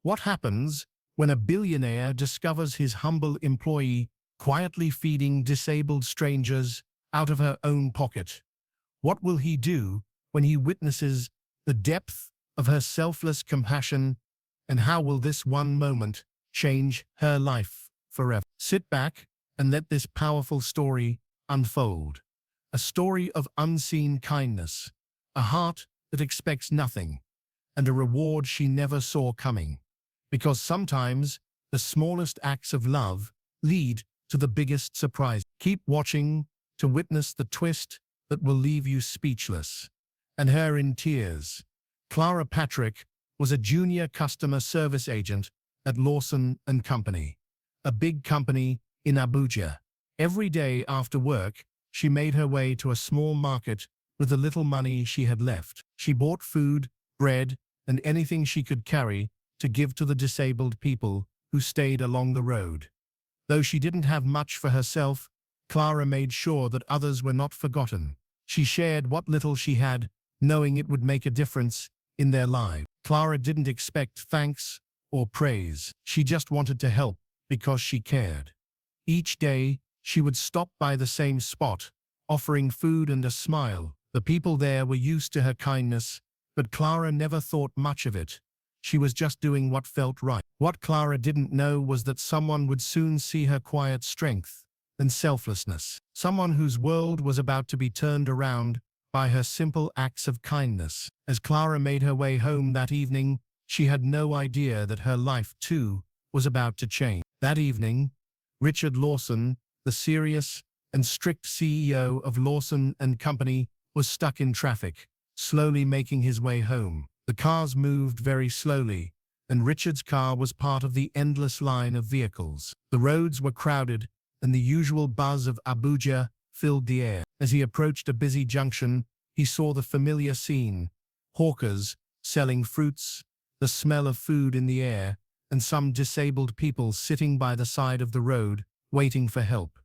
What happens when a billionaire discovers his humble employee quietly feeding disabled strangers out of her own pocket? What will he do when he witnesses the depth of her selfless compassion, and how will this one moment change her life forever? Sit back and let this powerful story unfold. A story of unseen kindness, a heart that expects nothing, and a reward she never saw coming. Because sometimes the smallest acts of love lead to the biggest surprise. Keep watching to witness the twist that will leave you speechless and her in tears. Clara Patrick was a junior customer service agent at Lawson and Company, a big company in Abuja. Every day after work, she made her way to a small market with the little money she had left. She bought food, bread, and anything she could carry to give to the disabled people who stayed along the road. Though she didn't have much for herself, Clara made sure that others were not forgotten. She shared what little she had, knowing it would make a difference in their lives. Clara didn't expect thanks or praise. She just wanted to help because she cared. Each day, she would stop by the same spot, offering food and a smile. The people there were used to her kindness, but Clara never thought much of it. She was just doing what felt right. What Clara didn't know was that someone would soon see her quiet strength and selflessness. Someone whose world was about to be turned around by her simple acts of kindness. As Clara made her way home that evening, she had no idea that her life, too, was about to change. That evening, Richard Lawson, the serious and strict CEO of Lawson and Company, was stuck in traffic, slowly making his way home. The cars moved very slowly, and Richard's car was part of the endless line of vehicles. The roads were crowded, and the usual buzz of Abuja filled the air. As he approached a busy junction, he saw the familiar scene: hawkers selling fruits, the smell of food in the air, and some disabled people sitting by the side of the road, waiting for help.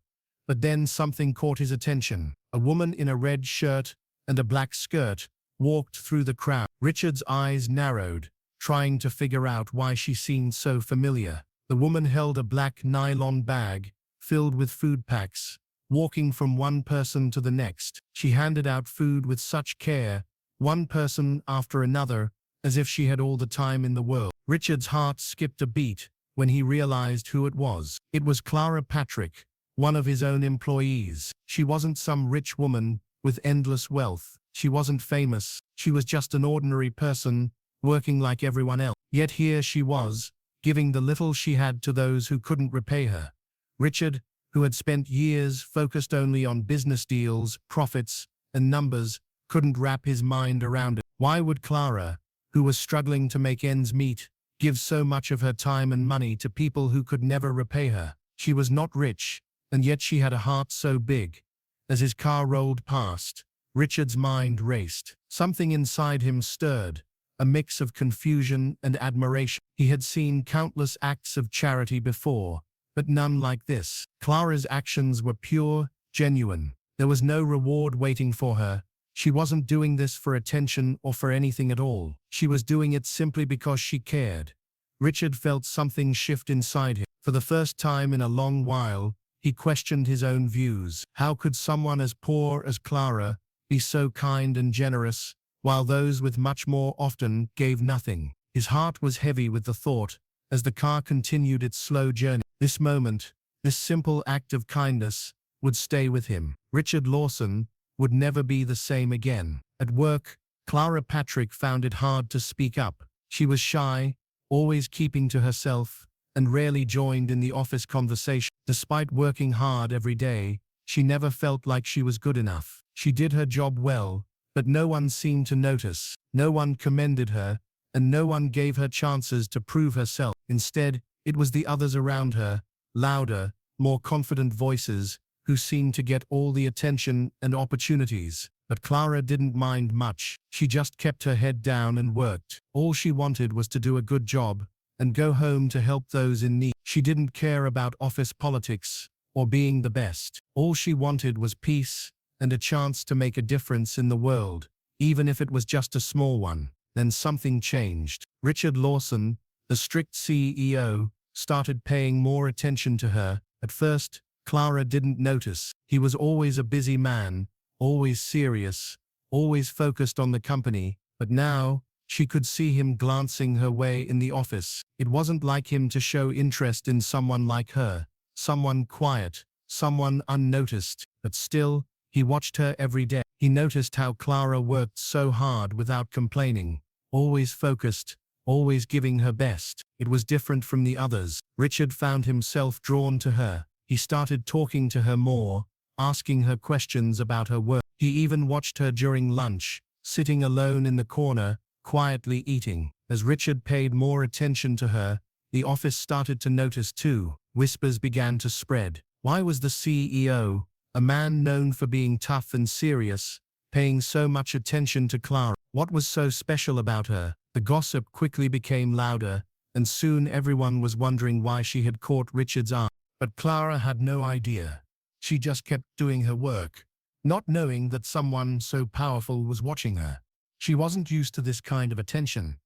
But then something caught his attention. A woman in a red shirt and a black skirt walked through the crowd. Richard's eyes narrowed, trying to figure out why she seemed so familiar. The woman held a black nylon bag filled with food packs, walking from one person to the next. She handed out food with such care, one person after another, as if she had all the time in the world. Richard's heart skipped a beat when he realized who it was. It was Clara Patrick, one of his own employees. She wasn't some rich woman with endless wealth. She wasn't famous. She was just an ordinary person, working like everyone else. Yet here she was, giving the little she had to those who couldn't repay her. Richard, who had spent years focused only on business deals, profits, and numbers, couldn't wrap his mind around it. Why would Clara, who was struggling to make ends meet, give so much of her time and money to people who could never repay her? She was not rich, and yet she had a heart so big. As his car rolled past, Richard's mind raced. Something inside him stirred, a mix of confusion and admiration. He had seen countless acts of charity before, but none like this. Clara's actions were pure, genuine. There was no reward waiting for her. She wasn't doing this for attention or for anything at all. She was doing it simply because she cared. Richard felt something shift inside him. For the first time in a long while, he questioned his own views. How could someone as poor as Clara be so kind and generous, while those with much more often gave nothing? His heart was heavy with the thought as the car continued its slow journey. This moment, this simple act of kindness, would stay with him. Richard Lawson would never be the same again. At work, Clara Patrick found it hard to speak up. She was shy, always keeping to herself, and rarely joined in the office conversation. Despite working hard every day, she never felt like she was good enough. She did her job well, but no one seemed to notice. No one commended her, and no one gave her chances to prove herself. Instead, it was the others around her, louder, more confident voices, who seemed to get all the attention and opportunities. But Clara didn't mind much. She just kept her head down and worked. All she wanted was to do a good job and go home to help those in need. She didn't care about office politics or being the best. All she wanted was peace and a chance to make a difference in the world, even if it was just a small one. Then something changed. Richard Lawson, The strict CEO started paying more attention to her. At first, Clara didn't notice. He was always a busy man, always serious, always focused on the company, but now, she could see him glancing her way in the office. It wasn't like him to show interest in someone like her, someone quiet, someone unnoticed, but still, he watched her every day. He noticed how Clara worked so hard without complaining, always focused, always giving her best. It was different from the others. Richard found himself drawn to her. He started talking to her more, asking her questions about her work. He even watched her during lunch, sitting alone in the corner, quietly eating. As Richard paid more attention to her, the office started to notice too. Whispers began to spread. Why was the CEO, a man known for being tough and serious, paying so much attention to Clara? What was so special about her? The gossip quickly became louder, and soon everyone was wondering why she had caught Richard's eye. But Clara had no idea. She just kept doing her work, not knowing that someone so powerful was watching her. She wasn't used to this kind of attention.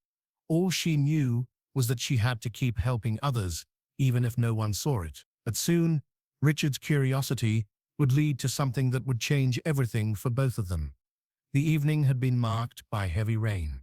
All she knew was that she had to keep helping others, even if no one saw it. But soon, Richard's curiosity would lead to something that would change everything for both of them. The evening had been marked by heavy rain.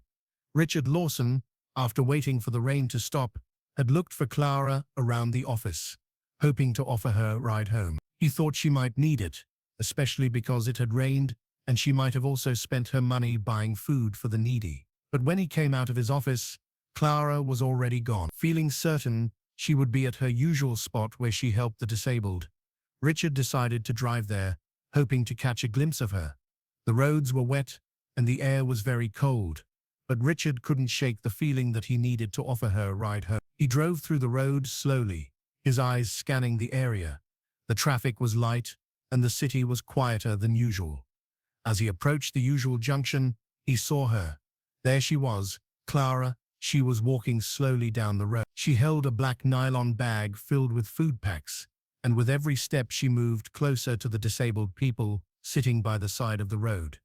Richard Lawson, after waiting for the rain to stop, had looked for Clara around the office, hoping to offer her a ride home. He thought she might need it, especially because it had rained, and she might have also spent her money buying food for the needy. But when he came out of his office, Clara was already gone. Feeling certain she would be at her usual spot where she helped the disabled, Richard decided to drive there, hoping to catch a glimpse of her. The roads were wet, and the air was very cold, but Richard couldn't shake the feeling that he needed to offer her a ride home. He drove through the road slowly, his eyes scanning the area. The traffic was light, and the city was quieter than usual. As he approached the usual junction, he saw her. There she was, Clara. She was walking slowly down the road. She held a black nylon bag filled with food packs, and with every step she moved closer to the disabled people sitting by the side of the road.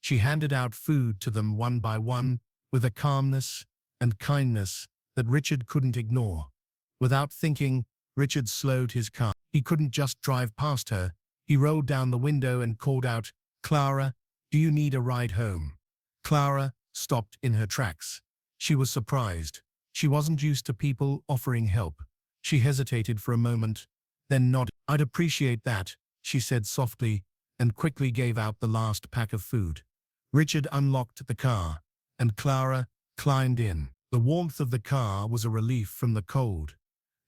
She handed out food to them one by one, with a calmness and kindness that Richard couldn't ignore. Without thinking, Richard slowed his car. He couldn't just drive past her. He rolled down the window and called out, "Clara, do you need a ride home?" Clara stopped in her tracks. She was surprised. She wasn't used to people offering help. She hesitated for a moment, then nodded. "I'd appreciate that," she said softly, and quickly gave out the last pack of food. Richard unlocked the car, and Clara climbed in. The warmth of the car was a relief from the cold.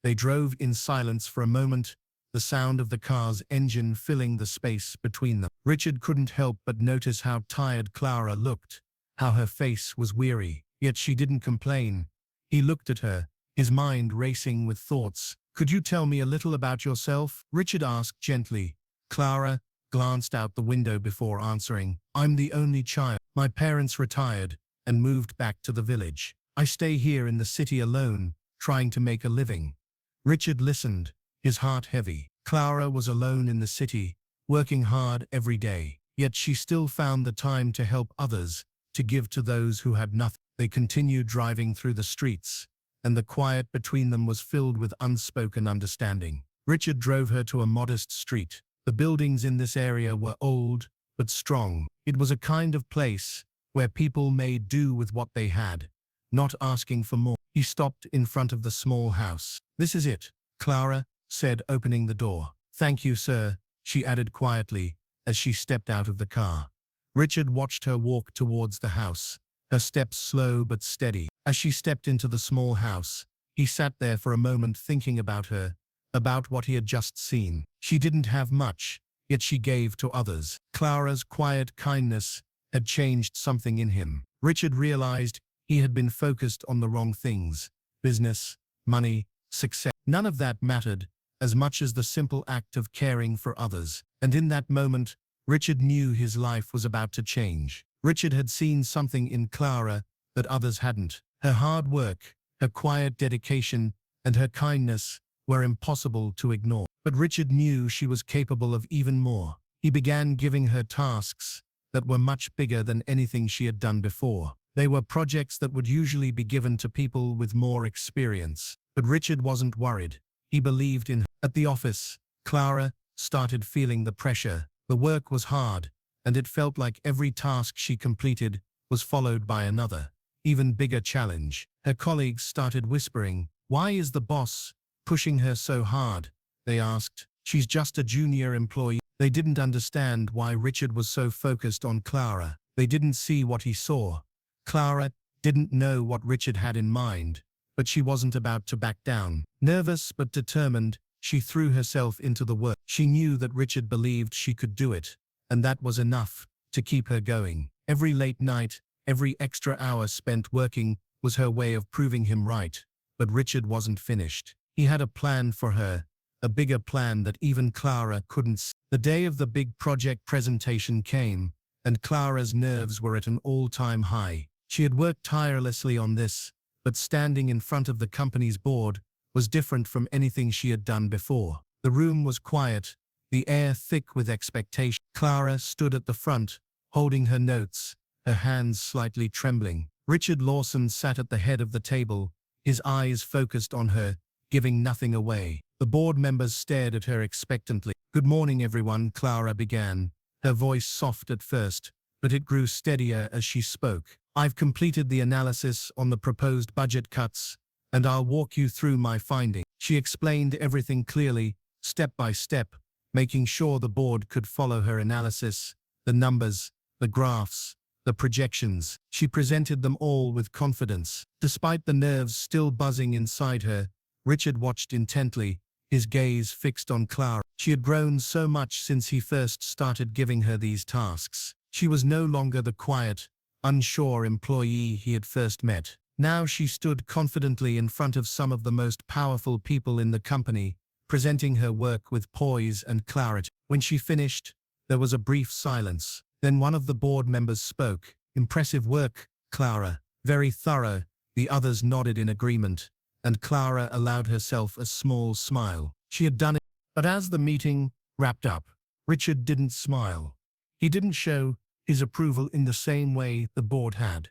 They drove in silence for a moment, the sound of the car's engine filling the space between them. Richard couldn't help but notice how tired Clara looked, how her face was weary, yet she didn't complain. He looked at her, his mind racing with thoughts. "Could you tell me a little about yourself?" Richard asked gently. Clara glanced out the window before answering. "I'm the only child. My parents retired and moved back to the village. I stay here in the city alone, trying to make a living." Richard listened, his heart heavy. Clara was alone in the city, working hard every day, yet she still found the time to help others, to give to those who had nothing. They continued driving through the streets, and the quiet between them was filled with unspoken understanding. Richard drove her to a modest street. The buildings in this area were old, but strong. It was a kind of place where people made do with what they had, not asking for more. He stopped in front of the small house. "This is it," Clara said, opening the door. "Thank you, sir," she added quietly, as she stepped out of the car. Richard watched her walk towards the house, her steps slow but steady. As she stepped into the small house, he sat there for a moment thinking about her, about what he had just seen. She didn't have much, yet she gave to others. Clara's quiet kindness had changed something in him. Richard realized he had been focused on the wrong things: business, money, success. None of that mattered as much as the simple act of caring for others. And in that moment, Richard knew his life was about to change. Richard had seen something in Clara that others hadn't. Her hard work, her quiet dedication, and her kindness were impossible to ignore. But Richard knew she was capable of even more. He began giving her tasks that were much bigger than anything she had done before. They were projects that would usually be given to people with more experience. But Richard wasn't worried. He believed in her. At the office, Clara started feeling the pressure. The work was hard, and it felt like every task she completed was followed by another, even bigger challenge. Her colleagues started whispering, "Why is the boss pushing her so hard?" they asked. "She's just a junior employee." They didn't understand why Richard was so focused on Clara. They didn't see what he saw. Clara didn't know what Richard had in mind, but she wasn't about to back down. Nervous but determined, she threw herself into the work. She knew that Richard believed she could do it, and that was enough to keep her going. Every late night, every extra hour spent working was her way of proving him right. But Richard wasn't finished. He had a plan for her, a bigger plan that even Clara couldn't see. The day of the big project presentation came, and Clara's nerves were at an all-time high. She had worked tirelessly on this, but standing in front of the company's board was different from anything she had done before. The room was quiet, the air thick with expectation. Clara stood at the front, holding her notes, her hands slightly trembling. Richard Lawson sat at the head of the table, his eyes focused on her, giving nothing away. The board members stared at her expectantly. "Good morning, everyone," Clara began, her voice soft at first, but it grew steadier as she spoke. "I've completed the analysis on the proposed budget cuts, and I'll walk you through my findings." She explained everything clearly, step by step, making sure the board could follow her analysis, the numbers, the graphs, the projections. She presented them all with confidence. Despite the nerves still buzzing inside her, Richard watched intently, his gaze fixed on Clara. She had grown so much since he first started giving her these tasks. She was no longer the quiet, unsure employee he had first met. Now she stood confidently in front of some of the most powerful people in the company, presenting her work with poise and clarity. When she finished, there was a brief silence. Then one of the board members spoke. "Impressive work, Clara. Very thorough." The others nodded in agreement, and Clara allowed herself a small smile. She had done it. But as the meeting wrapped up, Richard didn't smile. He didn't show his approval in the same way the board had.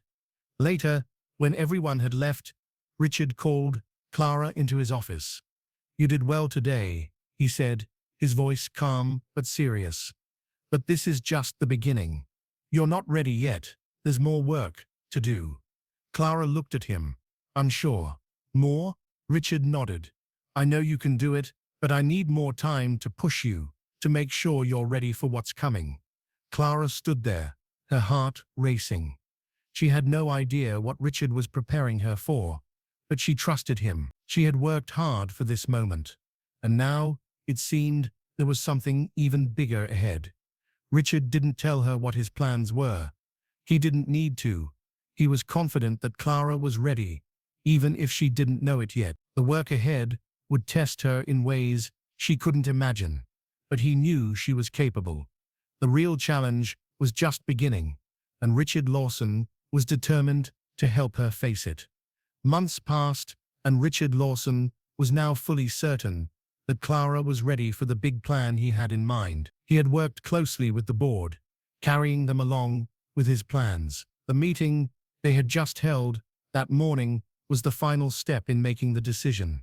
Later, when everyone had left, Richard called Clara into his office. "You did well today," he said, his voice calm but serious. "But this is just the beginning. You're not ready yet. There's more work to do." Clara looked at him, unsure. "More?" Richard nodded. "I know you can do it, but I need more time to push you, to make sure you're ready for what's coming." Clara stood there, her heart racing. She had no idea what Richard was preparing her for, but she trusted him. She had worked hard for this moment, and now, it seemed, there was something even bigger ahead. Richard didn't tell her what his plans were. He didn't need to. He was confident that Clara was ready, even if she didn't know it yet. The work ahead would test her in ways she couldn't imagine, but he knew she was capable. The real challenge was just beginning, and Richard Lawson was determined to help her face it. Months passed, and Richard Lawson was now fully certain that Clara was ready for the big plan he had in mind. He had worked closely with the board, carrying them along with his plans. The meeting they had just held that morning was the final step in making the decision.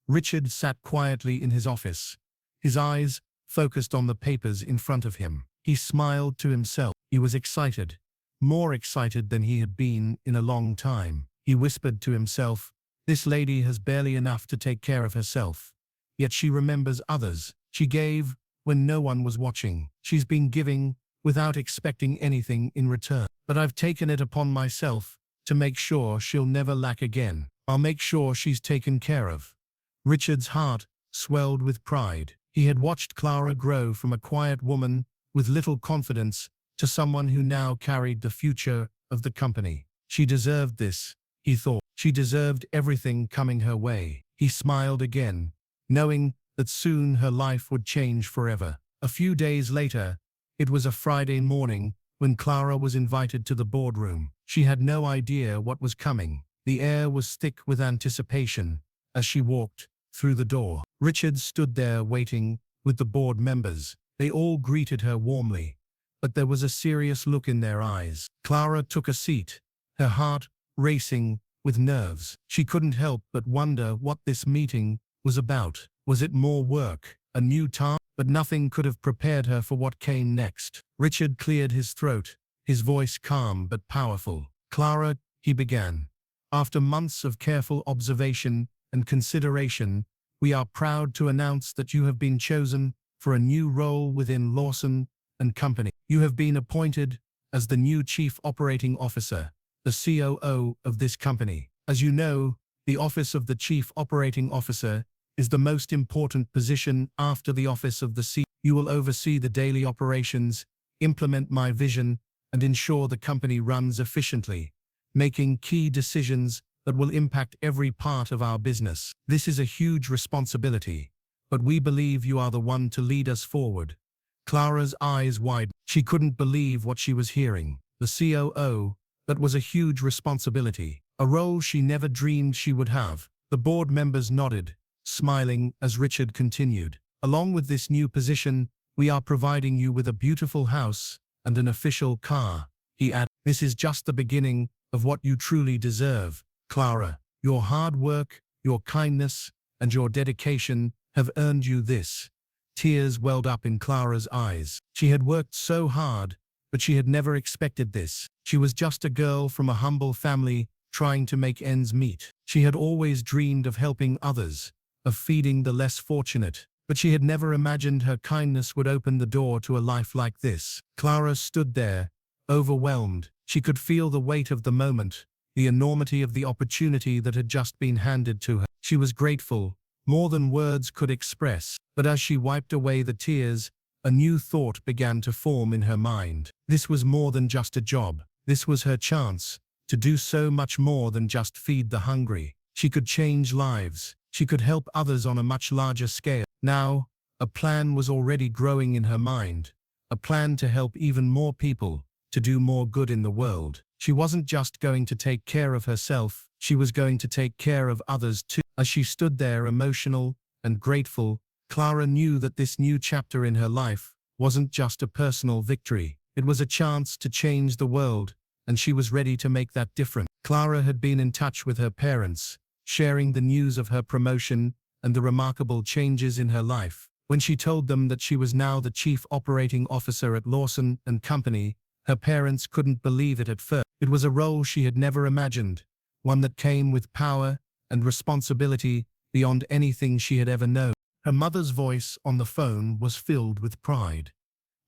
Richard sat quietly in his office, his eyes focused on the papers in front of him. He smiled to himself. He was excited, more excited than he had been in a long time. He whispered to himself, "This lady has barely enough to take care of herself, yet she remembers others. She gave when no one was watching. She's been giving without expecting anything in return. But I've taken it upon myself to make sure she'll never lack again. I'll make sure she's taken care of." Richard's heart swelled with pride. He had watched Clara grow from a quiet woman with little confidence to someone who now carried the future of the company. She deserved this, he thought. She deserved everything coming her way. He smiled again, knowing that soon her life would change forever. A few days later, it was a Friday morning when Clara was invited to the boardroom. She had no idea what was coming. The air was thick with anticipation as she walked through the door. Richard stood there waiting with the board members. They all greeted her warmly, but there was a serious look in their eyes. Clara took a seat, her heart racing with nerves. She couldn't help but wonder what this meeting was about. Was it more work, a new task? But nothing could have prepared her for what came next. Richard cleared his throat, his voice calm but powerful. "Clara," he began, "after months of careful observation and consideration, we are proud to announce that you have been chosen for a new role within Lawson and Company. You have been appointed as the new Chief Operating Officer, the COO of this company. As you know, the office of the Chief Operating Officer is the most important position after the office of the CEO. You will oversee the daily operations, implement my vision, and ensure the company runs efficiently, making key decisions that will impact every part of our business. This is a huge responsibility, but we believe you are the one to lead us forward." Clara's eyes widened. She couldn't believe what she was hearing. The COO, that was a huge responsibility, a role she never dreamed she would have. The board members nodded, smiling as Richard continued. "Along with this new position, we are providing you with a beautiful house and an official car," he added. "This is just the beginning of what you truly deserve, Clara. Your hard work, your kindness, and your dedication have earned you this." Tears welled up in Clara's eyes. She had worked so hard, but she had never expected this. She was just a girl from a humble family trying to make ends meet. She had always dreamed of helping others, of feeding the less fortunate, but she had never imagined her kindness would open the door to a life like this. Clara stood there, overwhelmed. She could feel the weight of the moment, the enormity of the opportunity that had just been handed to her. She was grateful, more than words could express, but as she wiped away the tears, a new thought began to form in her mind. This was more than just a job. This was her chance to do so much more than just feed the hungry. She could change lives. She could help others on a much larger scale. Now, a plan was already growing in her mind, a plan to help even more people, to do more good in the world. She wasn't just going to take care of herself, she was going to take care of others too. As she stood there emotional and grateful, Clara knew that this new chapter in her life wasn't just a personal victory. It was a chance to change the world, and she was ready to make that difference. Clara had been in touch with her parents, sharing the news of her promotion and the remarkable changes in her life. When she told them that she was now the Chief Operating Officer at Lawson and Company, her parents couldn't believe it at first. It was a role she had never imagined, one that came with power and responsibility beyond anything she had ever known. Her mother's voice on the phone was filled with pride.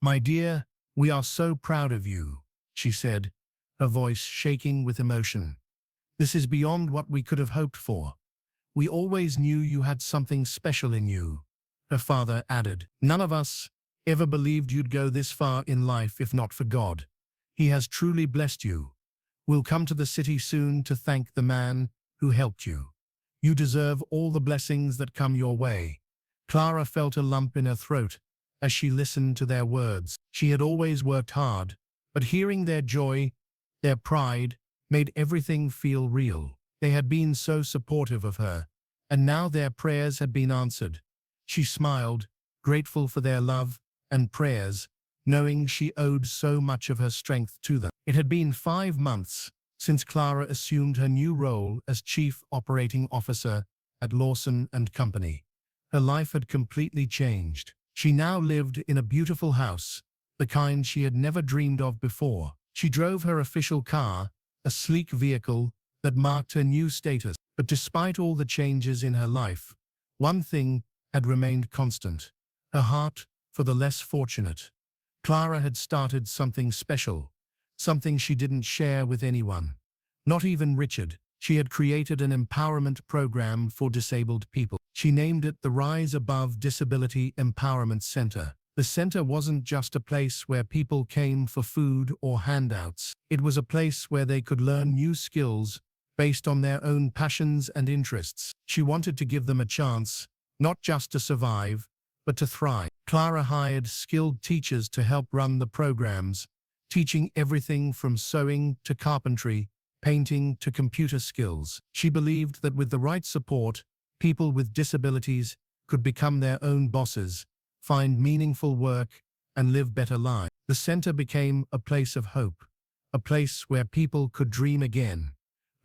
"My dear, we are so proud of you," she said, her voice shaking with emotion. "This is beyond what we could have hoped for. We always knew you had something special in you," her father added. "None of us ever believed you'd go this far in life if not for God. He has truly blessed you. We'll come to the city soon to thank the man who helped you. You deserve all the blessings that come your way." Clara felt a lump in her throat as she listened to their words. She had always worked hard, but hearing their joy, their pride, made everything feel real. They had been so supportive of her, and now their prayers had been answered. She smiled, grateful for their love and prayers, knowing she owed so much of her strength to them. It had been 5 months since Clara assumed her new role as Chief Operating Officer at Lawson and Company. Her life had completely changed. She now lived in a beautiful house, the kind she had never dreamed of before. She drove her official car, a sleek vehicle that marked her new status. But despite all the changes in her life, one thing had remained constant: her heart for the less fortunate. Clara had started something special, something she didn't share with anyone, not even Richard. She had created an empowerment program for disabled people. She named it the Rise Above Disability Empowerment Center. The center wasn't just a place where people came for food or handouts. It was a place where they could learn new skills based on their own passions and interests. She wanted to give them a chance, not just to survive, but to thrive. Clara hired skilled teachers to help run the programs, teaching everything from sewing to carpentry, painting to computer skills. She believed that with the right support, people with disabilities could become their own bosses, find meaningful work, and live better lives. The center became a place of hope, a place where people could dream again.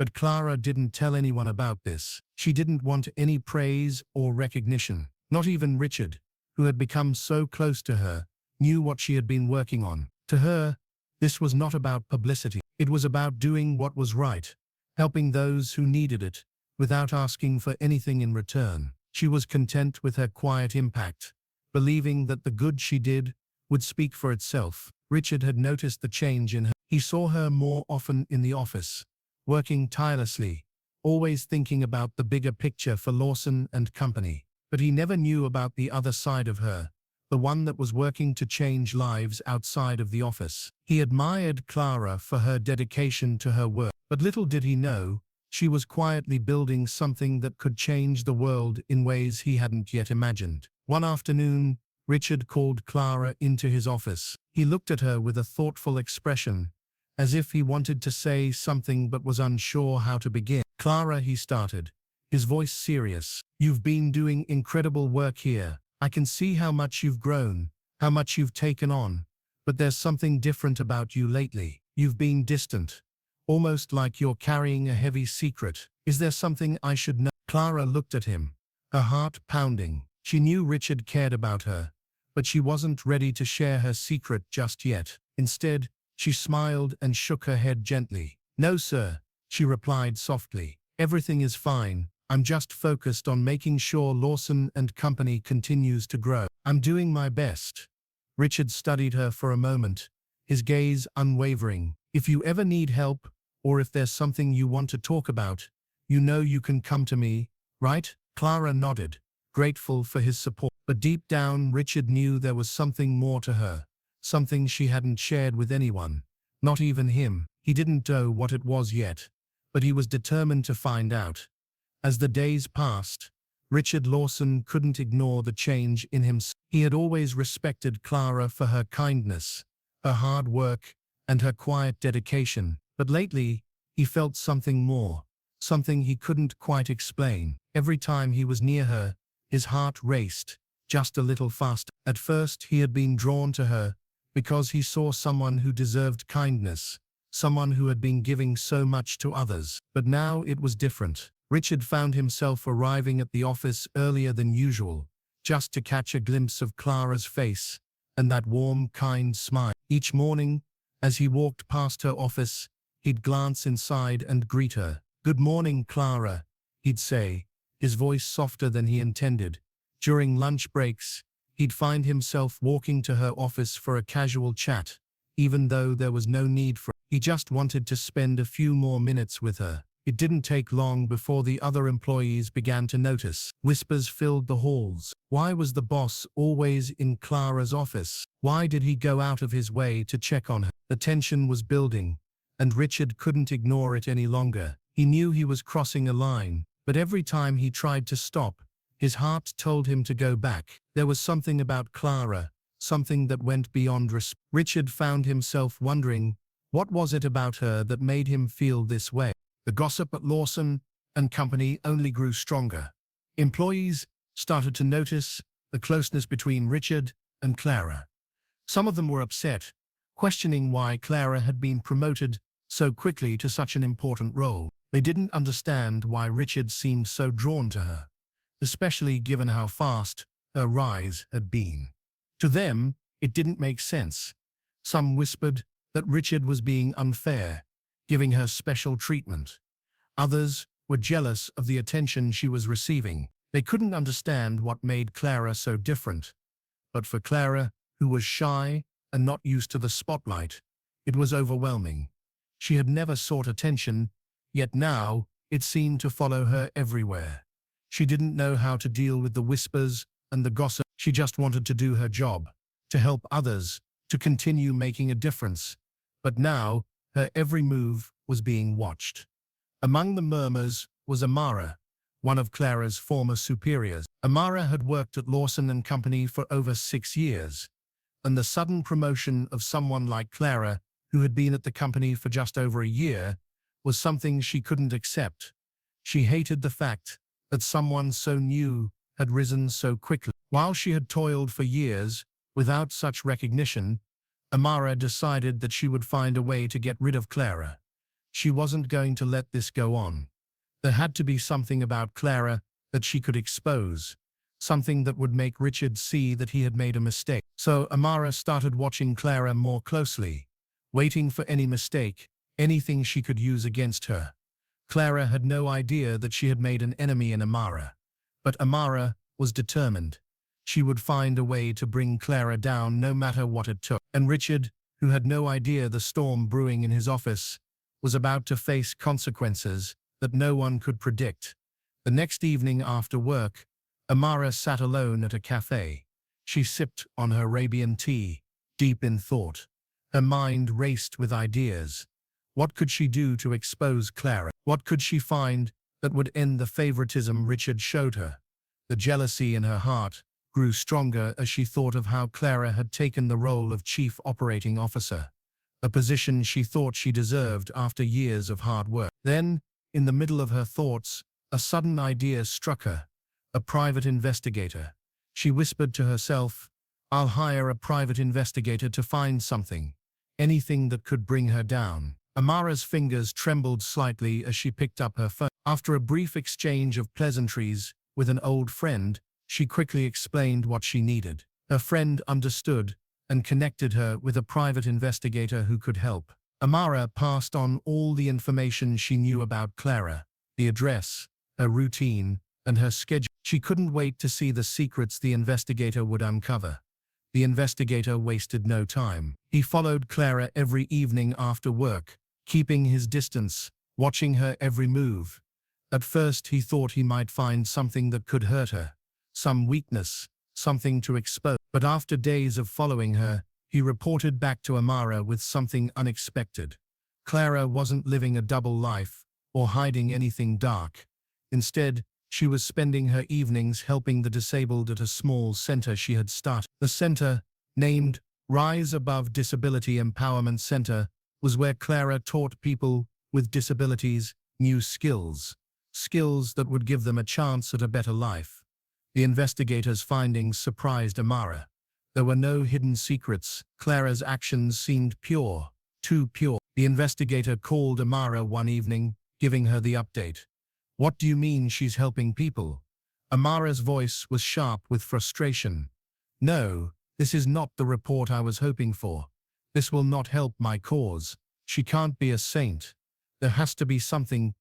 But Clara didn't tell anyone about this. She didn't want any praise or recognition. Not even Richard, who had become so close to her, knew what she had been working on. To her, this was not about publicity. It was about doing what was right, helping those who needed it, without asking for anything in return. She was content with her quiet impact, believing that the good she did would speak for itself. Richard had noticed the change in her. He saw her more often in the office, working tirelessly, always thinking about the bigger picture for Lawson and Company. But he never knew about the other side of her, the one that was working to change lives outside of the office. He admired Clara for her dedication to her work, but little did he know, she was quietly building something that could change the world in ways he hadn't yet imagined. One afternoon, Richard called Clara into his office. He looked at her with a thoughtful expression, as if he wanted to say something but was unsure how to begin. "Clara," he started, his voice serious, "you've been doing incredible work here. I can see how much you've grown, how much you've taken on, but there's something different about you lately. You've been distant, almost like you're carrying a heavy secret. Is there something I should know?" Clara looked at him, her heart pounding. She knew Richard cared about her, but she wasn't ready to share her secret just yet. Instead, she smiled and shook her head gently. "No, sir," she replied softly. "Everything is fine. I'm just focused on making sure Lawson and Company continues to grow. I'm doing my best." Richard studied her for a moment, his gaze unwavering. "If you ever need help, or if there's something you want to talk about, you know you can come to me, right?" Clara nodded, grateful for his support. But deep down, Richard knew there was something more to her, something she hadn't shared with anyone, not even him. He didn't know what it was yet, but he was determined to find out. As the days passed, Richard Lawson couldn't ignore the change in himself. He had always respected Clara for her kindness, her hard work, and her quiet dedication. But lately, he felt something more, something he couldn't quite explain. Every time he was near her, his heart raced, just a little faster. At first, he had been drawn to her because he saw someone who deserved kindness, someone who had been giving so much to others. But now it was different. Richard found himself arriving at the office earlier than usual, just to catch a glimpse of Clara's face and that warm, kind smile. Each morning, as he walked past her office, he'd glance inside and greet her. "Good morning, Clara," he'd say, his voice softer than he intended. During lunch breaks, he'd find himself walking to her office for a casual chat, even though there was no need for it. He just wanted to spend a few more minutes with her. It didn't take long before the other employees began to notice. Whispers filled the halls. Why was the boss always in Clara's office? Why did he go out of his way to check on her? The tension was building, and Richard couldn't ignore it any longer. He knew he was crossing a line, but every time he tried to stop, his heart told him to go back. There was something about Clara, something that went beyond respect. Richard found himself wondering, what was it about her that made him feel this way? The gossip at Lawson and Company only grew stronger. Employees started to notice the closeness between Richard and Clara. Some of them were upset, questioning why Clara had been promoted so quickly to such an important role. They didn't understand why Richard seemed so drawn to her, especially given how fast her rise had been. To them, it didn't make sense. Some whispered that Richard was being unfair, giving her special treatment. Others were jealous of the attention she was receiving. They couldn't understand what made Clara so different. But for Clara, who was shy and not used to the spotlight, it was overwhelming. She had never sought attention, yet now it seemed to follow her everywhere. She didn't know how to deal with the whispers and the gossip. She just wanted to do her job, to help others, to continue making a difference. But now, her every move was being watched. Among the murmurs was Amara, one of Clara's former superiors. Amara had worked at Lawson and Company for over 6 years, and the sudden promotion of someone like Clara, who had been at the company for just over a year, was something she couldn't accept. She hated the fact that someone so new had risen so quickly. While she had toiled for years without such recognition, Amara decided that she would find a way to get rid of Clara. She wasn't going to let this go on. There had to be something about Clara that she could expose, something that would make Richard see that he had made a mistake. So Amara started watching Clara more closely, waiting for any mistake, anything she could use against her. Clara had no idea that she had made an enemy in Amara. But Amara was determined. She would find a way to bring Clara down no matter what it took. And Richard, who had no idea the storm brewing in his office, was about to face consequences that no one could predict. The next evening after work, Amara sat alone at a cafe. She sipped on her Arabian tea, deep in thought. Her mind raced with ideas. What could she do to expose Clara? What could she find that would end the favoritism Richard showed her? The jealousy in her heart grew stronger as she thought of how Clara had taken the role of chief operating officer, a position she thought she deserved after years of hard work. Then, in the middle of her thoughts, a sudden idea struck her. A private investigator. She whispered to herself, "I'll hire a private investigator to find something, anything that could bring her down." Amara's fingers trembled slightly as she picked up her phone. After a brief exchange of pleasantries with an old friend, she quickly explained what she needed. Her friend understood and connected her with a private investigator who could help. Amara passed on all the information she knew about Clara, the address, her routine, and her schedule. She couldn't wait to see the secrets the investigator would uncover. The investigator wasted no time. He followed Clara every evening after work, keeping his distance, watching her every move. At first he thought he might find something that could hurt her, some weakness, something to expose. But after days of following her, he reported back to Amara with something unexpected. Clara wasn't living a double life or hiding anything dark. Instead, she was spending her evenings helping the disabled at a small center she had started. The center, named Rise Above Disability Empowerment Center, was where Clara taught people with disabilities new skills that would give them a chance at a better life. The investigators' findings surprised Amara. There were no hidden secrets. Clara's actions seemed pure, too pure. The investigator called Amara one evening, giving her the update. "What do you mean she's helping people?" Amara's voice was sharp with frustration. "No, this is not the report I was hoping for. This will not help my cause. She can't be a saint. There has to be something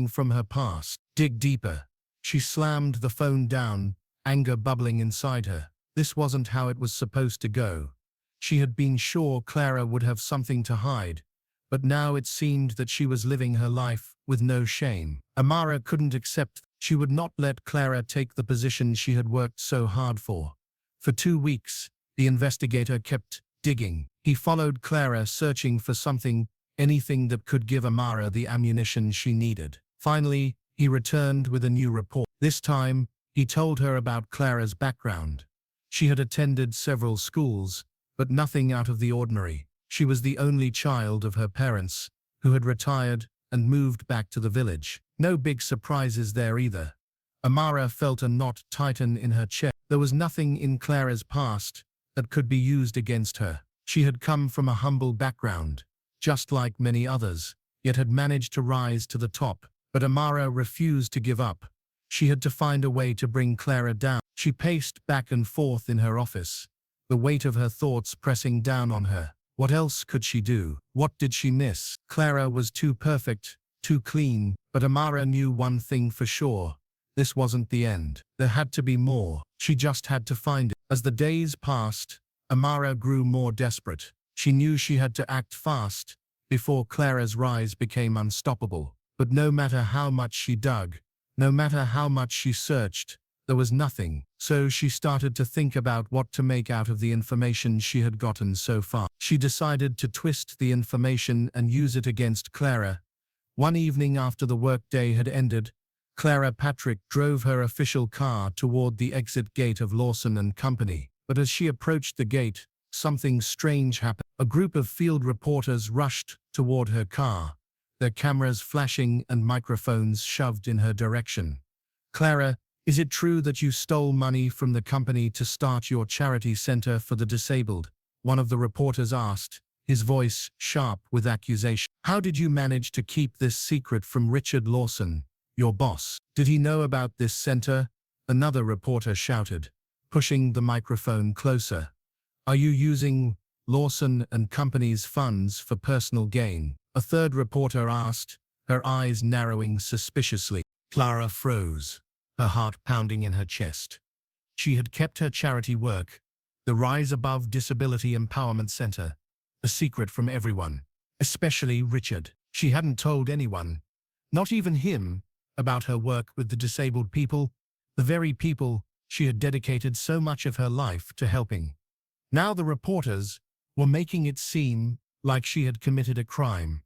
from her past. Dig deeper." She slammed the phone down, anger bubbling inside her. This wasn't how it was supposed to go. She had been sure Clara would have something to hide, but now it seemed that she was living her life with no shame. Amara couldn't accept. She would not let Clara take the position she had worked so hard for. For 2 weeks, the investigator kept digging. He followed Clara, searching for something, anything that could give Amara the ammunition she needed. Finally, he returned with a new report. This time, he told her about Clara's background. She had attended several schools, but nothing out of the ordinary. She was the only child of her parents, who had retired and moved back to the village. No big surprises there either. Amara felt a knot tighten in her chest. There was nothing in Clara's past that could be used against her. She had come from a humble background, just like many others, yet had managed to rise to the top. But Amara refused to give up. She had to find a way to bring Clara down. She paced back and forth in her office, the weight of her thoughts pressing down on her. What else could she do? What did she miss? Clara was too perfect, too clean, but Amara knew one thing for sure. This wasn't the end. There had to be more. She just had to find it. As the days passed, Amara grew more desperate. She knew she had to act fast before Clara's rise became unstoppable. But no matter how much she dug, no matter how much she searched, there was nothing. So she started to think about what to make out of the information she had gotten so far. She decided to twist the information and use it against Clara. One evening after the workday had ended, Clara Patrick drove her official car toward the exit gate of Lawson and Company. But as she approached the gate, something strange happened. A group of field reporters rushed toward her car, their cameras flashing and microphones shoved in her direction. "Clara, is it true that you stole money from the company to start your charity center for the disabled?" one of the reporters asked, his voice sharp with accusation. How did you manage to keep this secret from Richard Lawson, your boss? Did he know about this center? Another reporter shouted, pushing the microphone closer. Are you using Lawson and Company's funds for personal gain? A third reporter asked, her eyes narrowing suspiciously. Clara froze, her heart pounding in her chest. She had kept her charity work, the Rise Above Disability Empowerment Center, a secret from everyone, especially Richard. She hadn't told anyone, not even him, about her work with the disabled people, the very people she had dedicated so much of her life to helping. Now the reporters were making it seem like she had committed a crime.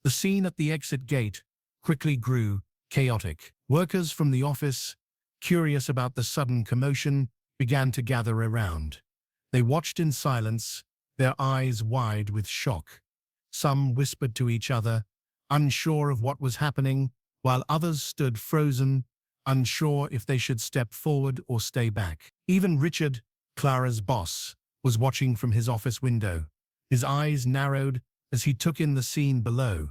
The scene at the exit gate quickly grew chaotic. Workers from the office, curious about the sudden commotion, began to gather around. They watched in silence, their eyes wide with shock. Some whispered to each other, unsure of what was happening, while others stood frozen, unsure if they should step forward or stay back. Even Richard, Clara's boss, was watching from his office window. His eyes narrowed as he took in the scene below,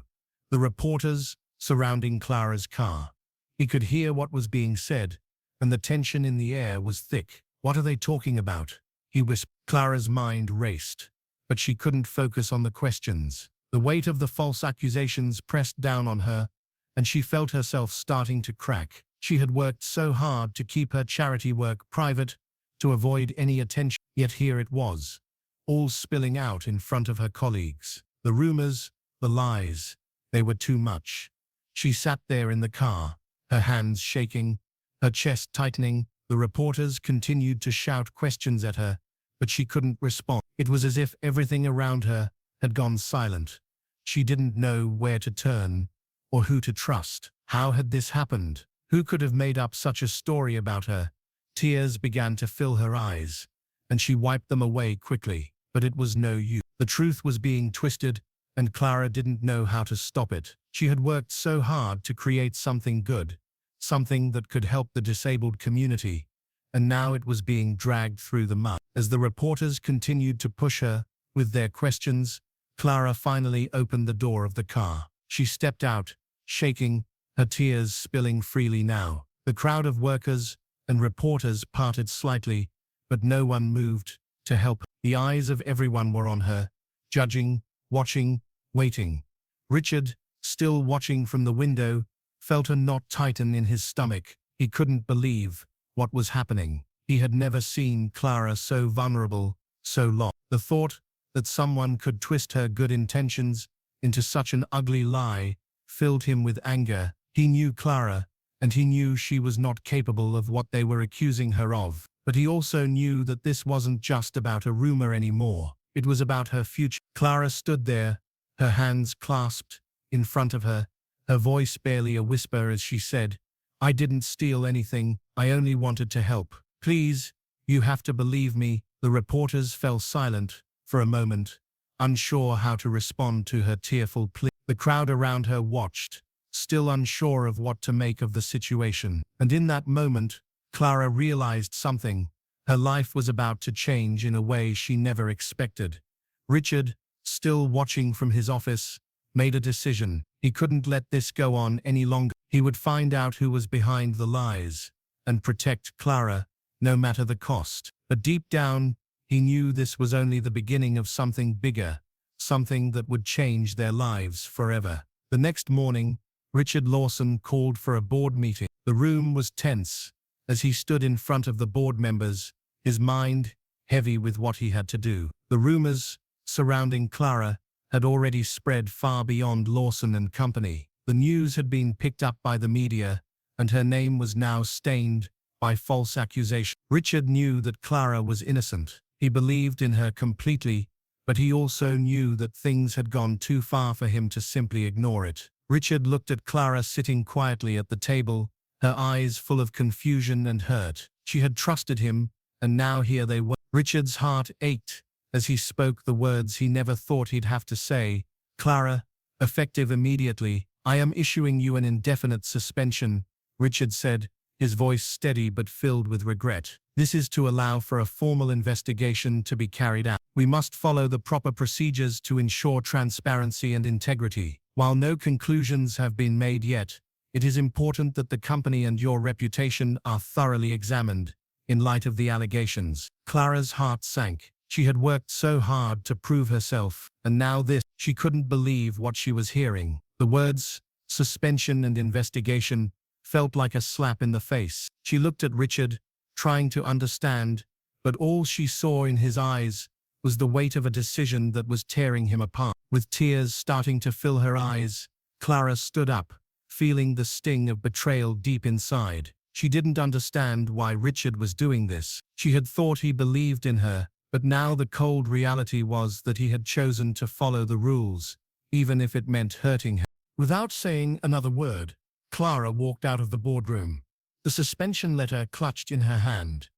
the reporters surrounding Clara's car. He could hear what was being said, and the tension in the air was thick. What are they talking about? He whispered. Clara's mind raced, but she couldn't focus on the questions. The weight of the false accusations pressed down on her, and she felt herself starting to crack. She had worked so hard to keep her charity work private, to avoid any attention, yet here it was, all spilling out in front of her colleagues. The rumors, the lies, they were too much. She sat there in the car, her hands shaking, her chest tightening. The reporters continued to shout questions at her, but she couldn't respond. It was as if everything around her had gone silent. She didn't know where to turn or who to trust. How had this happened? Who could have made up such a story about her? Tears began to fill her eyes, and she wiped them away quickly. But it was no use. The truth was being twisted, and Clara didn't know how to stop it. She had worked so hard to create something good, something that could help the disabled community, and now it was being dragged through the mud. As the reporters continued to push her with their questions, Clara finally opened the door of the car. She stepped out, shaking, her tears spilling freely now. The crowd of workers and reporters parted slightly, but no one moved to help her. The eyes of everyone were on her, judging, watching, waiting. Richard, still watching from the window, felt a knot tighten in his stomach. He couldn't believe what was happening. He had never seen Clara so vulnerable, so lost. The thought that someone could twist her good intentions into such an ugly lie filled him with anger. He knew Clara, and he knew she was not capable of what they were accusing her of. But he also knew that this wasn't just about a rumor anymore. It was about her future. Clara stood there, her hands clasped in front of her, her voice barely a whisper as she said, "I didn't steal anything, I only wanted to help. Please, you have to believe me." The reporters fell silent for a moment, unsure how to respond to her tearful plea. The crowd around her watched, still unsure of what to make of the situation. And in that moment, Clara realized something. Her life was about to change in a way she never expected. Richard, still watching from his office, made a decision. He couldn't let this go on any longer. He would find out who was behind the lies and protect Clara, no matter the cost. But deep down, he knew this was only the beginning of something bigger, something that would change their lives forever. The next morning, Richard Lawson called for a board meeting. The room was tense as he stood in front of the board members, his mind heavy with what he had to do. The rumors surrounding Clara had already spread far beyond Lawson and Company. The news had been picked up by the media, and her name was now stained by false accusation. Richard knew that Clara was innocent. He believed in her completely, but he also knew that things had gone too far for him to simply ignore it. Richard looked at Clara sitting quietly at the table, her eyes full of confusion and hurt. She had trusted him, and now here they were. Richard's heart ached as he spoke the words he never thought he'd have to say. "Clara, effective immediately, I am issuing you an indefinite suspension," Richard said, his voice steady but filled with regret. "This is to allow for a formal investigation to be carried out. We must follow the proper procedures to ensure transparency and integrity. While no conclusions have been made yet, it is important that the company and your reputation are thoroughly examined in light of the allegations." Clara's heart sank. She had worked so hard to prove herself, and now this. She couldn't believe what she was hearing. The words, suspension and investigation, felt like a slap in the face. She looked at Richard, trying to understand, but all she saw in his eyes was the weight of a decision that was tearing him apart. With tears starting to fill her eyes, Clara stood up, feeling the sting of betrayal deep inside. She didn't understand why Richard was doing this. She had thought he believed in her, but now the cold reality was that he had chosen to follow the rules, even if it meant hurting her. Without saying another word, Clara walked out of the boardroom, the suspension letter clutched in her hand.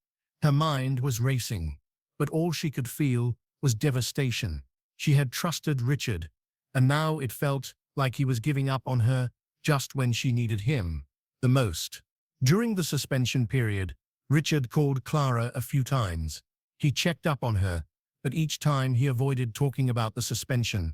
Her mind was racing, but all she could feel was devastation. She had trusted Richard, and now it felt like he was giving up on her just when she needed him the most. During the suspension period, Richard called Clara a few times. He checked up on her, but each time he avoided talking about the suspension.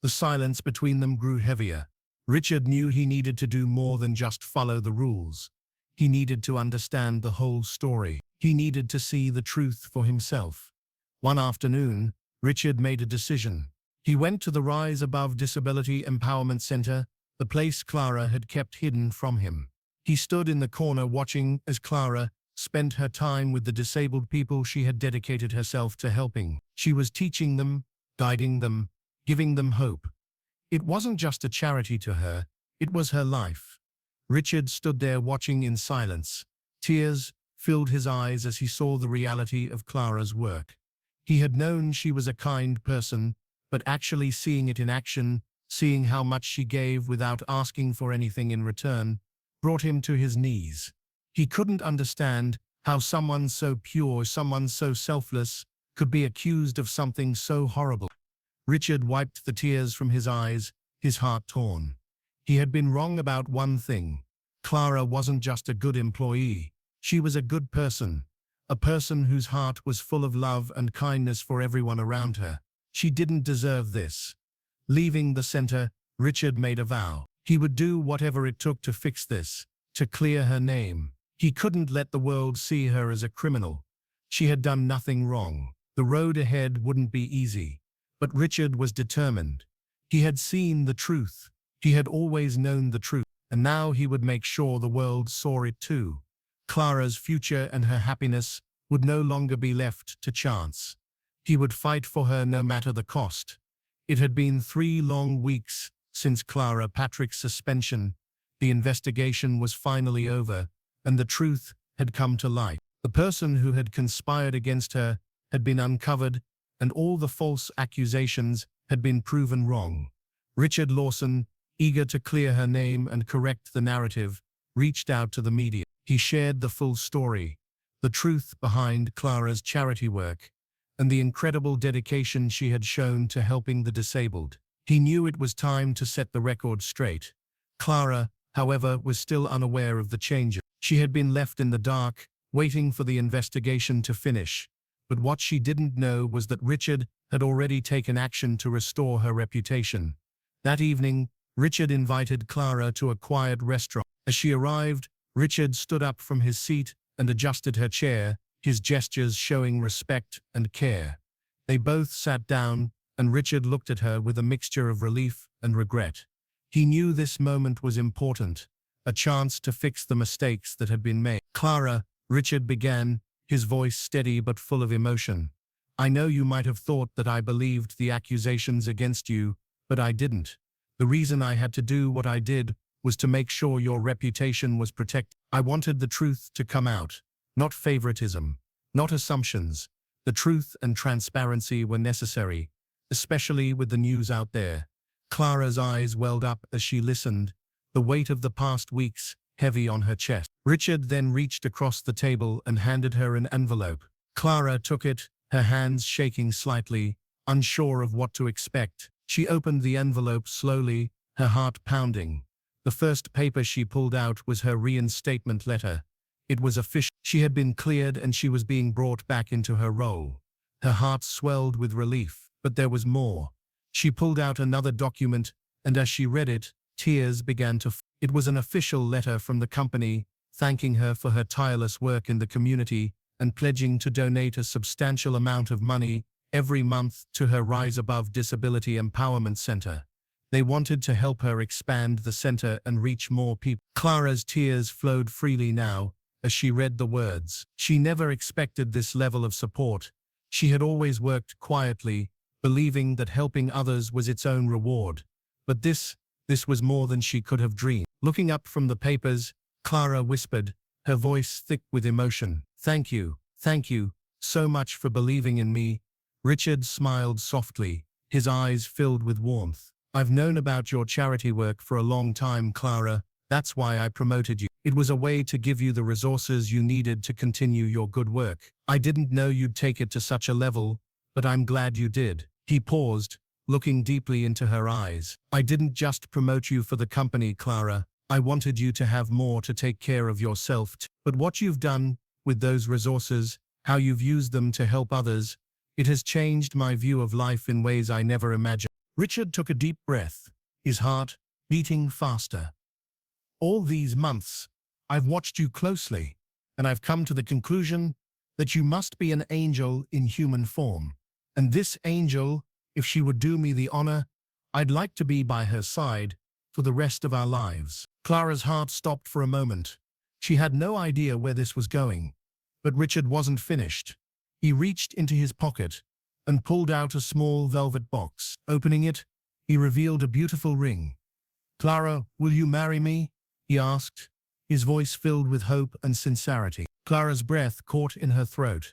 The silence between them grew heavier. Richard knew he needed to do more than just follow the rules. He needed to understand the whole story. He needed to see the truth for himself. One afternoon, Richard made a decision. He went to the Rise Above Disability Empowerment Center, the place Clara had kept hidden from him. He stood in the corner watching as Clara spent her time with the disabled people she had dedicated herself to helping. She was teaching them, guiding them, giving them hope. It wasn't just a charity to her, it was her life. Richard stood there watching in silence. Tears filled his eyes as he saw the reality of Clara's work. He had known she was a kind person, but actually seeing it in action, seeing how much she gave without asking for anything in return, brought him to his knees. He couldn't understand how someone so pure, someone so selfless, could be accused of something so horrible. Richard wiped the tears from his eyes, his heart torn. He had been wrong about one thing. Clara wasn't just a good employee. She was a good person, a person whose heart was full of love and kindness for everyone around her. She didn't deserve this. Leaving the center, Richard made a vow. He would do whatever it took to fix this, to clear her name. He couldn't let the world see her as a criminal. She had done nothing wrong. The road ahead wouldn't be easy. But Richard was determined. He had seen the truth. He had always known the truth, and now he would make sure the world saw it too. Clara's future and her happiness would no longer be left to chance. He would fight for her no matter the cost. It had been 3 long weeks since Clara Patrick's suspension. The investigation was finally over, and the truth had come to light. The person who had conspired against her had been uncovered, and all the false accusations had been proven wrong. Richard Lawson, eager to clear her name and correct the narrative, reached out to the media. He shared the full story, the truth behind Clara's charity work, and the incredible dedication she had shown to helping the disabled. He knew it was time to set the record straight. Clara, however, was still unaware of the changes. She had been left in the dark, waiting for the investigation to finish. But what she didn't know was that Richard had already taken action to restore her reputation. That evening, Richard invited Clara to a quiet restaurant. As she arrived, Richard stood up from his seat and adjusted her chair, his gestures showing respect and care. They both sat down, and Richard looked at her with a mixture of relief and regret. He knew this moment was important, a chance to fix the mistakes that had been made. "Clara," Richard began, his voice steady but full of emotion. "I know you might have thought that I believed the accusations against you, but I didn't. The reason I had to do what I did was to make sure your reputation was protected. I wanted the truth to come out, not favoritism, not assumptions. The truth and transparency were necessary, especially with the news out there." Clara's eyes welled up as she listened, the weight of the past weeks heavy on her chest. Richard then reached across the table and handed her an envelope. Clara took it, her hands shaking slightly, unsure of what to expect. She opened the envelope slowly, her heart pounding. The first paper she pulled out was her reinstatement letter. It was official. She had been cleared and she was being brought back into her role. Her heart swelled with relief, but there was more. She pulled out another document, and as she read it, tears began to fall. It was an official letter from the company, thanking her for her tireless work in the community and pledging to donate a substantial amount of money every month to her Rise Above Disability Empowerment Center. They wanted to help her expand the center and reach more people. Clara's tears flowed freely now as she read the words. She never expected this level of support. She had always worked quietly, believing that helping others was its own reward. But this was more than she could have dreamed. Looking up from the papers, Clara whispered, her voice thick with emotion. Thank you so much for believing in me. Richard smiled softly, his eyes filled with warmth. I've known about your charity work for a long time, Clara. That's why I promoted you. It was a way to give you the resources you needed to continue your good work. I didn't know you'd take it to such a level, but I'm glad you did. He paused, looking deeply into her eyes. I didn't just promote you for the company, Clara. I wanted you to have more to take care of yourself too. But what you've done with those resources, how you've used them to help others, it has changed my view of life in ways I never imagined. Richard took a deep breath, his heart beating faster. All these months, I've watched you closely, and I've come to the conclusion that you must be an angel in human form. And this angel, if she would do me the honor, I'd like to be by her side for the rest of our lives. Clara's heart stopped for a moment. She had no idea where this was going. But Richard wasn't finished. He reached into his pocket and pulled out a small velvet box. Opening it, he revealed a beautiful ring. Clara, will you marry me? He asked, his voice filled with hope and sincerity. Clara's breath caught in her throat.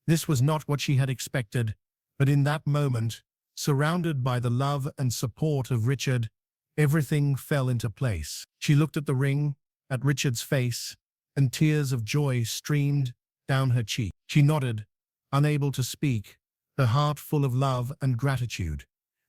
This was not what she had expected, but in that moment, surrounded by the love and support of Richard, everything fell into place. She looked at the ring, at Richard's face, and tears of joy streamed down her cheek. She nodded, unable to speak, her heart full of love and gratitude.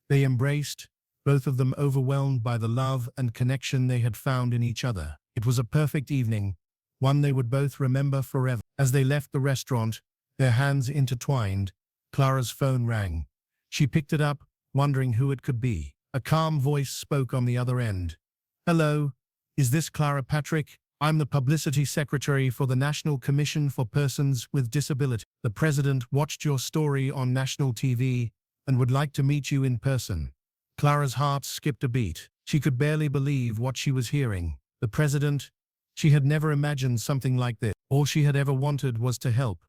They embraced, both of them overwhelmed by the love and connection they had found in each other. It was a perfect evening, one they would both remember forever. As they left the restaurant, their hands intertwined, Clara's phone rang. She picked it up, wondering who it could be. A calm voice spoke on the other end. Hello, is this Clara Patrick? I'm the publicity secretary for the National Commission for Persons with Disability. The president watched your story on national TV and would like to meet you in person. Clara's heart skipped a beat. She could barely believe what she was hearing. The president? She had never imagined something like this. All she had ever wanted was to help,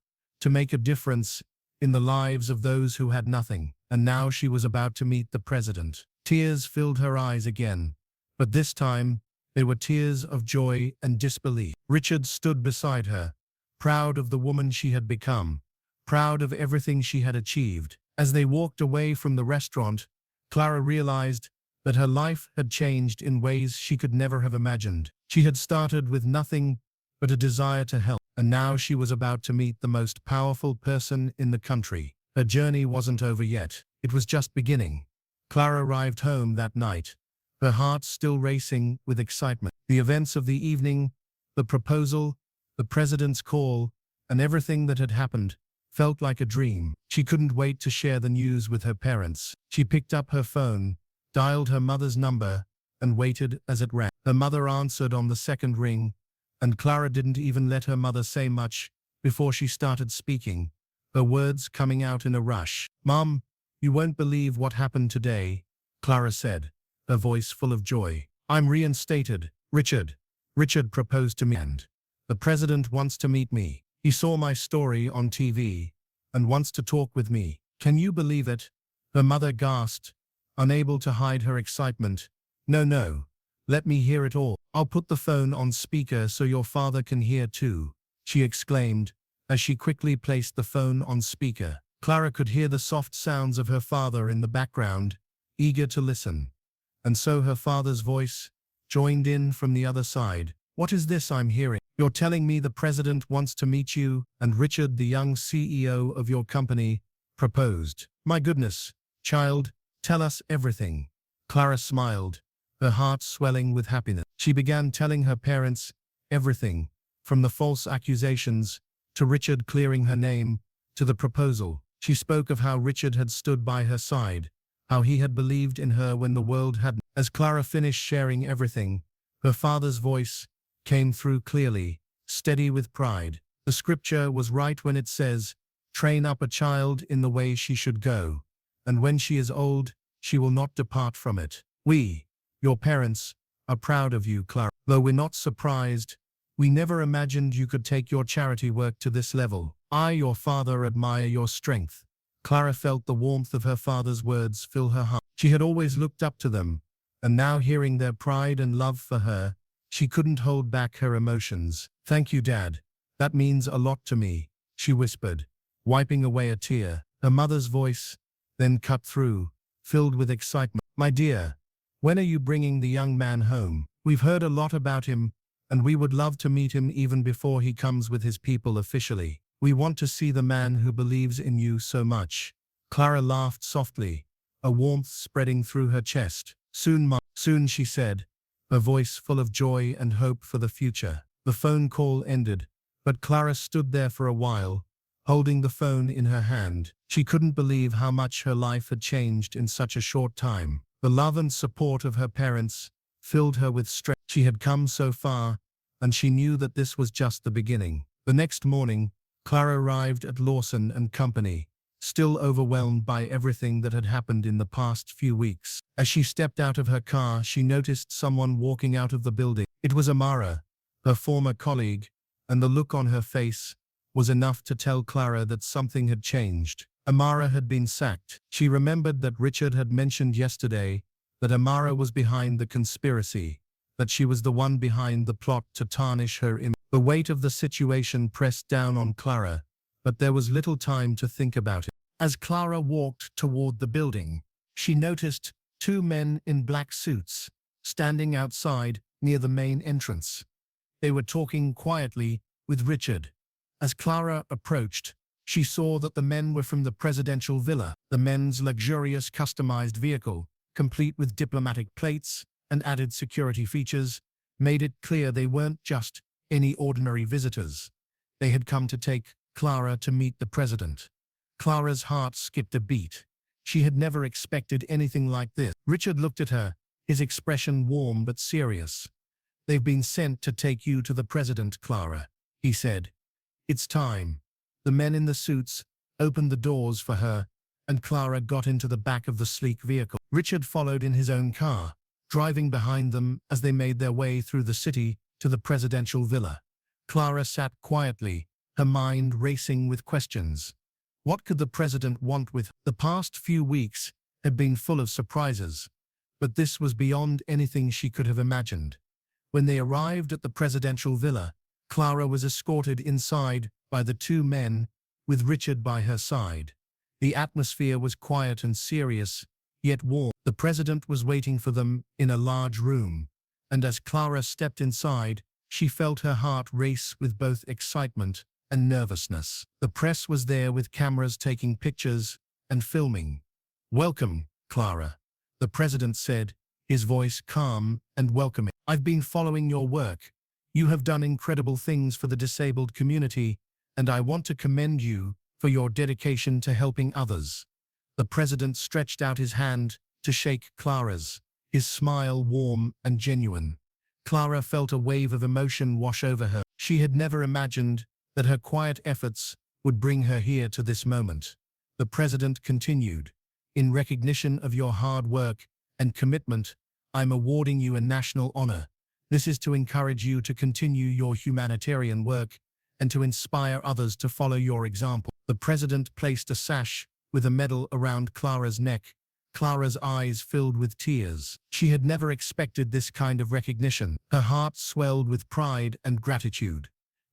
to make a difference in the lives of those who had nothing. And now she was about to meet the president. Tears filled her eyes again, but this time, they were tears of joy and disbelief. Richard stood beside her, proud of the woman she had become, proud of everything she had achieved. As they walked away from the restaurant, Clara realized that her life had changed in ways she could never have imagined. She had started with nothing but a desire to help, and now she was about to meet the most powerful person in the country. Her journey wasn't over yet. It was just beginning. Clara arrived home that night, her heart still racing with excitement. The events of the evening, the proposal, the president's call, and everything that had happened felt like a dream. She couldn't wait to share the news with her parents. She picked up her phone, dialed her mother's number, and waited as it rang. Her mother answered on the second ring, and Clara didn't even let her mother say much before she started speaking, her words coming out in a rush. Mom, you won't believe what happened today, Clara said, her voice full of joy. I'm reinstated, Richard. Richard proposed to me and the president wants to meet me. He saw my story on TV and wants to talk with me. Can you believe it? Her mother gasped, unable to hide her excitement. No, let me hear it all. I'll put the phone on speaker so your father can hear too, she exclaimed as she quickly placed the phone on speaker. Clara could hear the soft sounds of her father in the background, eager to listen. And so her father's voice joined in from the other side. What is this I'm hearing? You're telling me the president wants to meet you, and Richard, the young CEO of your company, proposed. My goodness, child, tell us everything. Clara smiled, her heart swelling with happiness. She began telling her parents everything, From the false accusations, to Richard clearing her name, to the proposal. She spoke of how Richard had stood by her side, how he had believed in her when the world hadn't. As Clara finished sharing everything, her father's voice came through clearly, steady with pride. The scripture was right when it says, "Train up a child in the way she should go, and when she is old, she will not depart from it." We, your parents, are proud of you, Clara. Though we're not surprised, we never imagined you could take your charity work to this level. I, your father, admire your strength. Clara felt the warmth of her father's words fill her heart. She had always looked up to them, and now hearing their pride and love for her, she couldn't hold back her emotions. "Thank you, Dad. That means a lot to me," she whispered, wiping away a tear. Her mother's voice then cut through, filled with excitement. "My dear, when are you bringing the young man home? We've heard a lot about him, and we would love to meet him even before he comes with his people officially. We want to see the man who believes in you so much." Clara laughed softly, a warmth spreading through her chest. "Soon, Mom. Soon," she said, her voice full of joy and hope for the future. The phone call ended, but Clara stood there for a while, holding the phone in her hand. She couldn't believe how much her life had changed in such a short time. The love and support of her parents filled her with strength. She had come so far, and she knew that this was just the beginning. The next morning, Clara arrived at Lawson and Company, still overwhelmed by everything that had happened in the past few weeks. As she stepped out of her car, she noticed someone walking out of the building. It was Amara, her former colleague, and the look on her face was enough to tell Clara that something had changed. Amara had been sacked. She remembered that Richard had mentioned yesterday that Amara was behind the conspiracy, that she was the one behind the plot to tarnish her image. The weight of the situation pressed down on Clara, but there was little time to think about it. As Clara walked toward the building, she noticed two men in black suits standing outside near the main entrance. They were talking quietly with Richard. As Clara approached, she saw that the men were from the presidential villa. The men's luxurious customized vehicle, complete with diplomatic plates and added security features, made it clear they weren't just any ordinary visitors. They had come to take Clara to meet the president. Clara's heart skipped a beat. She had never expected anything like this. Richard looked at her, his expression warm but serious. "They've been sent to take you to the president, Clara," he said. "It's time." The men in the suits opened the doors for her, and Clara got into the back of the sleek vehicle. Richard followed in his own car, driving behind them as they made their way through the city to the presidential villa. Clara sat quietly, her mind racing with questions. What could the president want with her? The past few weeks had been full of surprises, but this was beyond anything she could have imagined. When they arrived at the presidential villa, Clara was escorted inside by the two men, with Richard by her side. The atmosphere was quiet and serious, yet warm. The president was waiting for them in a large room, and as Clara stepped inside, she felt her heart race with both excitement and nervousness. The press was there with cameras taking pictures and filming. "Welcome, Clara," the president said, his voice calm and welcoming. "I've been following your work. You have done incredible things for the disabled community, and I want to commend you for your dedication to helping others." The president stretched out his hand to shake Clara's, his smile warm and genuine. Clara felt a wave of emotion wash over her. She had never imagined that her quiet efforts would bring her here to this moment. The president continued, "In recognition of your hard work and commitment, I'm awarding you a national honor. This is to encourage you to continue your humanitarian work and to inspire others to follow your example." The president placed a sash with a medal around Clara's neck. Clara's eyes filled with tears. She had never expected this kind of recognition. Her heart swelled with pride and gratitude.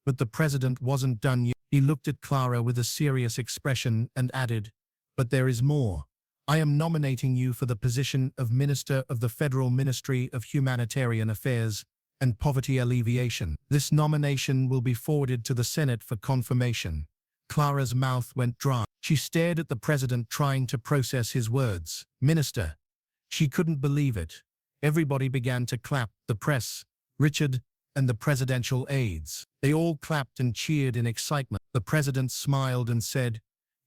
But the president wasn't done yet. He looked at Clara with a serious expression and added, "But there is more. I am nominating you for the position of Minister of the Federal Ministry of Humanitarian Affairs and Poverty Alleviation. This nomination will be forwarded to the Senate for confirmation." Clara's mouth went dry. She stared at the president, trying to process his words. "Minister." She couldn't believe it. Everybody began to clap, the press, Richard, and the presidential aides. They all clapped and cheered in excitement. The president smiled and said,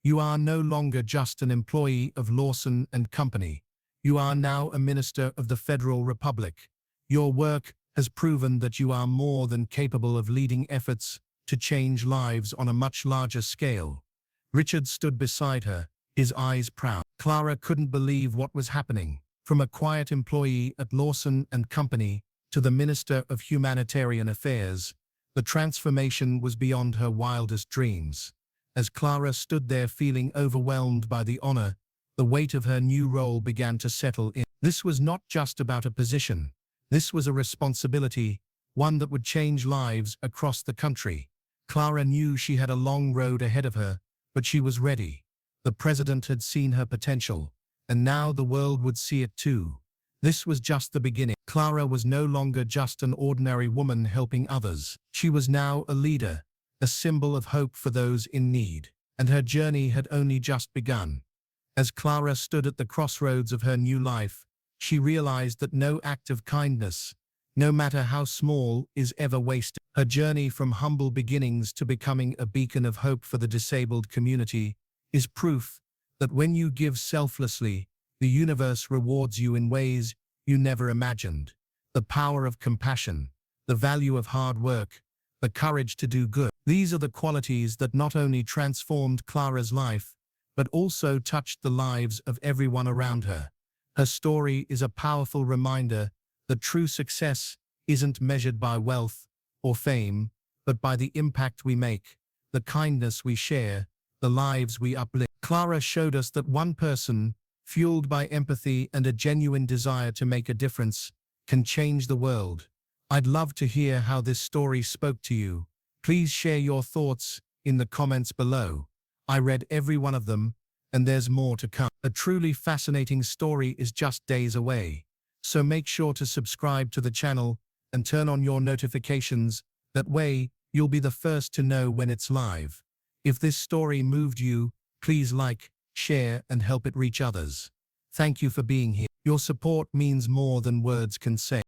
"You are no longer just an employee of Lawson and Company. You are now a minister of the Federal Republic. Your work has proven that you are more than capable of leading efforts to change lives on a much larger scale." Richard stood beside her, his eyes proud. Clara couldn't believe what was happening. From a quiet employee at Lawson and Company to the Minister of Humanitarian Affairs, the transformation was beyond her wildest dreams. As Clara stood there feeling overwhelmed by the honor, the weight of her new role began to settle in. This was not just about a position. This was a responsibility, one that would change lives across the country. Clara knew she had a long road ahead of her, but she was ready. The president had seen her potential, and now the world would see it too. This was just the beginning. Clara was no longer just an ordinary woman helping others. She was now a leader, a symbol of hope for those in need, and her journey had only just begun. As Clara stood at the crossroads of her new life, she realized that no act of kindness, no matter how small, is ever wasted. Her journey from humble beginnings to becoming a beacon of hope for the disabled community is proof that when you give selflessly, the universe rewards you in ways you never imagined. The power of compassion, the value of hard work, the courage to do good. These are the qualities that not only transformed Clara's life, but also touched the lives of everyone around her. Her story is a powerful reminder that true success isn't measured by wealth or fame, but by the impact we make, the kindness we share, the lives we uplift. Clara showed us that one person, fueled by empathy and a genuine desire to make a difference, can change the world. I'd love to hear how this story spoke to you. Please share your thoughts in the comments below. I read every one of them, and there's more to come. A truly fascinating story is just days away. So make sure to subscribe to the channel and turn on your notifications. That way, you'll be the first to know when it's live. If this story moved you, please like, share, and help it reach others. Thank you for being here. Your support means more than words can say.